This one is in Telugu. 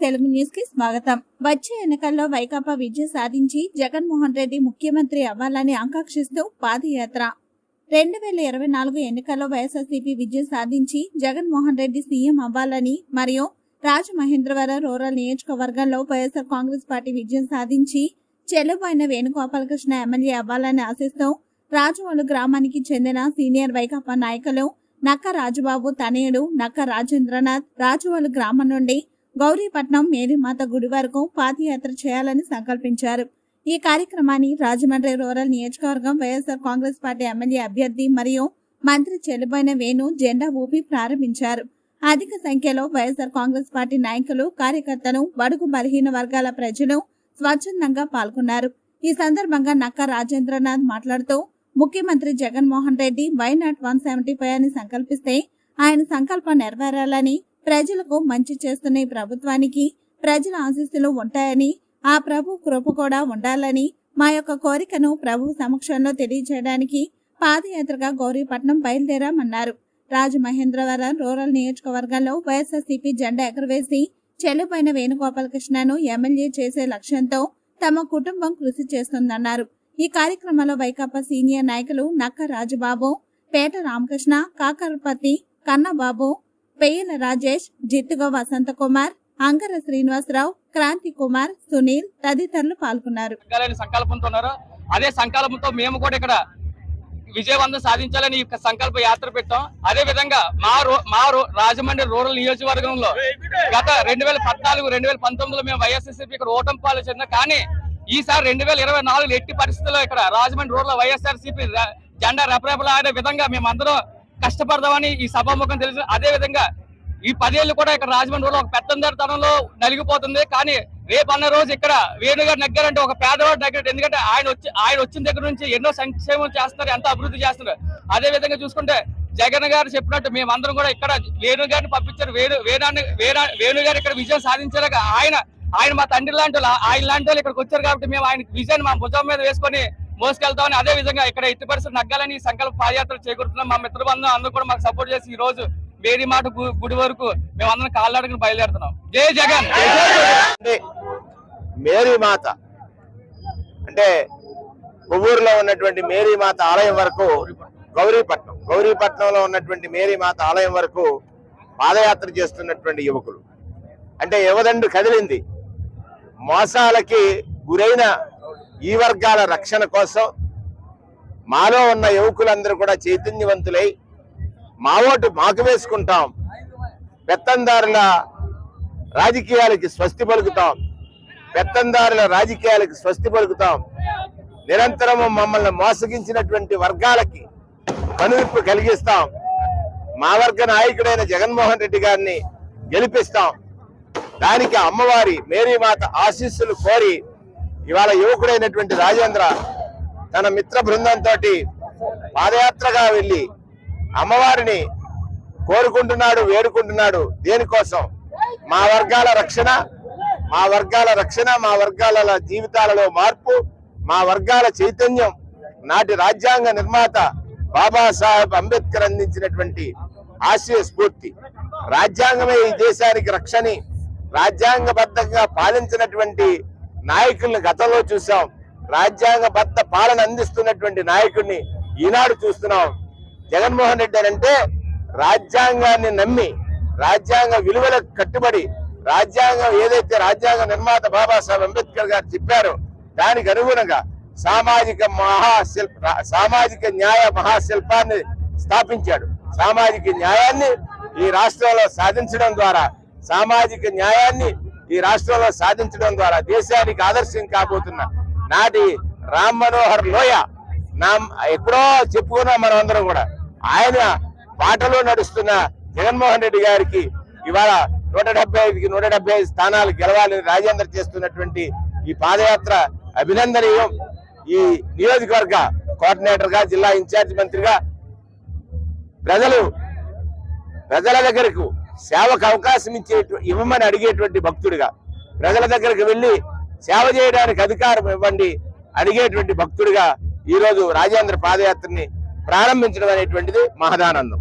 తెలుగు న్యూస్ కి స్వాగతం. వచ్చే ఎన్నికల్లో వైకాపా విజయం సాధించి జగన్మోహన్ రెడ్డి ముఖ్యమంత్రి అవ్వాలని ఆకాంక్షిస్తూ పాదయాత్ర. 2024 ఎన్నికల్లో వైఎస్ఆర్సీపీ విజయం సాధించి జగన్మోహన్ రెడ్డి సీఎం అవ్వాలని మరియు రాజమహేంద్రవరం రూరల్ నియోజకవర్గంలో వైఎస్ఆర్ కాంగ్రెస్ పార్టీ విజయం సాధించి చెల్లుబోయిన వేణుగోపాలకృష్ణ ఎమ్మెల్యే అవ్వాలని ఆశిస్తూ రాజవోలు గ్రామానికి చెందిన సీనియర్ వైకాపా నాయకులు నక్క రాజుబాబు తనయుడు నక్క రాజేంద్రనాథ్ రాజవోలు గ్రామం నుండి గౌరీపట్నం మేరీమాత గుడి వరకు పాదయాత్ర చేయాలని సంకల్పించారు. ఈ కార్యక్రమాన్ని రాజమండ్రి రూరల్ నియోజకవర్గం వైఎస్ఆర్ కాంగ్రెస్ పార్టీ ఎమ్మెల్యే అభ్యర్థి మరియు మంత్రి చెల్లుబోయిన వేణు జెండా ఊపి ప్రారంభించారు. అధిక సంఖ్యలో వైఎస్ఆర్ కాంగ్రెస్ పార్టీ నాయకులు, కార్యకర్తలు, బడుగు బలహీన వర్గాల ప్రజలు స్వచ్ఛందంగా పాల్గొన్నారు. ఈ సందర్భంగా నక్క రాజేంద్రనాథ్ మాట్లాడుతూ ముఖ్యమంత్రి జగన్మోహన్ రెడ్డి వైనాట్ 175 అని సంకల్పిస్తే ఆయన సంకల్పం నెరవేరాలని, ప్రజలకు మంచి చేస్తున్న ఈ ప్రభుత్వానికి ప్రజల ఆశీస్సులు ఉంటాయని, ఆ ప్రభు కృప కూడా ఉండాలని మా యొక్క కోరికను ప్రభు సమక్షంలో తెలియజేయడానికి పాదయాత్రగా గౌరీపట్నం బయలుదేరామన్నారు. రాజమహేంద్రవరం రూరల్ నియోజకవర్గంలో వైఎస్ఆర్సీపీ జెండా ఎగురవేసి చెల్లుబోయిన వేణుగోపాలకృష్ణను ఎమ్మెల్యే చేసే లక్ష్యంతో తమ కుటుంబం కృషి చేస్తుందన్నారు. ఈ కార్యక్రమంలో వైకాపా సీనియర్ నాయకులు నక్క రాజుబాబు, పేట రామకృష్ణ, కాకరపతి కన్నబాబు, పెయ్యల రాజేష్, జిత్తుగ వసంత కుమార్, అంగర శ్రీనివాసరావు, క్రాంతి కుమార్, సునీల్ తదితరులు పాల్గొన్నారు. అదే సంకల్పంతో మేము కూడా ఇక్కడ విజయవంతం సాధించాలని సంకల్ప యాత్ర పెట్టాం. అదే విధంగా మా రాజమండ్రి రూరల్ నియోజకవర్గంలో గత 2014-2019లో మేము వైఎస్ఆర్సీపీ ఇక్కడ ఓటమి పాలు చెందాం. కానీ ఈసారి 2024 ఎట్టి పరిస్థితుల్లో ఇక్కడ రాజమండ్రి రూరల్ వైఎస్ఆర్సీపీ జెండా రెపరెపలాడే విధంగా మేము అందరం కష్టపడదామని ఈ సభాముఖం తెలుసు. అదే విధంగా ఈ 10 ఏళ్ళు కూడా ఇక్కడ రాజమండ్రి రూరల్ ఒక పెత్తందరితనంలో నలిగిపోతుంది. కానీ రేపు అన్న రోజు ఇక్కడ వేణుగారు నగ్గారంటే ఒక పేదవాడు నగ్గట్టు. ఎందుకంటే ఆయన వచ్చిన దగ్గర నుంచి ఎన్నో సంక్షేమం చేస్తున్నారు, ఎంతో అభివృద్ధి చేస్తున్నారు. అదే విధంగా చూసుకుంటే జగన్ గారు చెప్పినట్టు మేమందరం కూడా ఇక్కడ వేణుగారిని పంపించారు. వేణుగారు ఇక్కడ విజయం సాధించేలాగా ఆయన మా తండ్రి లాంటి ఆయన లాంటి వాళ్ళు ఇక్కడికి వచ్చారు. కాబట్టి మేము ఆయన విజయాన్ని మా భుజం మీద వేసుకొని మోసుకెళ్తామని, అదే విధంగా ఇక్కడ ఎట్టి పరిస్థితులు నగ్గాలని సంకల్ప పాదయాత్ర చేకూరుతున్నాం. మా మిత్ర బంధువులు అందరూ కూడా మాకు సపోర్ట్ చేసి ఈ రోజు మేరీమాత గుడి వరకు మేమందరం కాళ్ళాడుకుని బయలుదేరుతున్నాం. జై జగన్. మేరీమాత అంటే కొవ్వూరులో ఉన్నటువంటి మేరీమాత ఆలయం వరకు గౌరీపట్నంలో ఉన్నటువంటి మేరీమాత ఆలయం వరకు పాదయాత్ర చేస్తున్నటువంటి యువకులు అంటే యువదండు కదిలింది. మోసాలకి గురైన ఈ వర్గాల రక్షణ కోసం మాలో ఉన్న యువకులందరూ కూడా చైతన్యవంతులై మా ఓటు మాకు వేసుకుంటాం, పెత్తందారుల రాజకీయాలకి స్వస్తి పలుకుతాం, నిరంతరము మమ్మల్ని మోసగించినటువంటి వర్గాలకి కనువిప్పు కలిగిస్తాం, మా వర్గ నాయకుడైన జగన్మోహన్ రెడ్డి గారిని గెలిపిస్తాం. దానికి అమ్మవారి మేరీమాత ఆశీస్సులు కోరి ఇవాళ యువకుడైనటువంటి రాజేంద్ర తన మిత్ర బృందంతో పాదయాత్రగా వెళ్ళి అమ్మవారిని కోరుకుంటున్నాడు, వేడుకుంటున్నాడు. దేనికోసం? మా వర్గాల రక్షణ, మా వర్గాల జీవితాలలో మార్పు, మా వర్గాల చైతన్యం. నాటి రాజ్యాంగ నిర్మాత బాబాసాహెబ్ అంబేద్కర్ అందించినటువంటి ఆశయ స్ఫూర్తి. రాజ్యాంగమే ఈ దేశానికి రక్షణి. రాజ్యాంగబద్ధంగా పాలించినటువంటి నాయకుల్ని గతంలో చూసాం. రాజ్యాంగబద్ధ పాలన అందిస్తున్నటువంటి నాయకుడిని ఈనాడు చూస్తున్నాం. జగన్మోహన్ రెడ్డి అంటే రాజ్యాంగాన్ని నమ్మి, రాజ్యాంగ విలువలకు కట్టుబడి, రాజ్యాంగం ఏదైతే రాజ్యాంగ నిర్మాత బాబాసాహెబ్ అంబేద్కర్ గారు చెప్పారో దానికి అనుగుణంగా సామాజిక న్యాయ మహాశిల్పాన్ని స్థాపించాడు. సామాజిక న్యాయాన్ని ఈ రాష్ట్రంలో సాధించడం ద్వారా, దేశానికి ఆదర్శం కాబోతున్న నాటి రామ్ మనోహర్ లోయ ఎప్పుడో చెప్పుకున్నాం మనం అందరం కూడా. ఆయన పాటలో నడుస్తున్న జగన్మోహన్ రెడ్డి గారికి ఇవాళ 175 స్థానాలు గెలవాలని రాజేంద్ర చేస్తున్నటువంటి ఈ పాదయాత్ర అభినందనీయం. ఈ నియోజకవర్గ కోఆర్డినేటర్ గా, జిల్లా ఇన్ఛార్జ్ మంత్రిగా ప్రజల దగ్గరకు సేవకు అవకాశం ఇవ్వమని అడిగేటువంటి భక్తుడిగా, ప్రజల దగ్గరకు వెళ్లి సేవ చేయడానికి అధికారం ఇవ్వండి అడిగేటువంటి భక్తుడిగా ఈ రోజు రాజేంద్ర పాదయాత్రని ప్రారంభించడం అనేటువంటిది మహదానందం.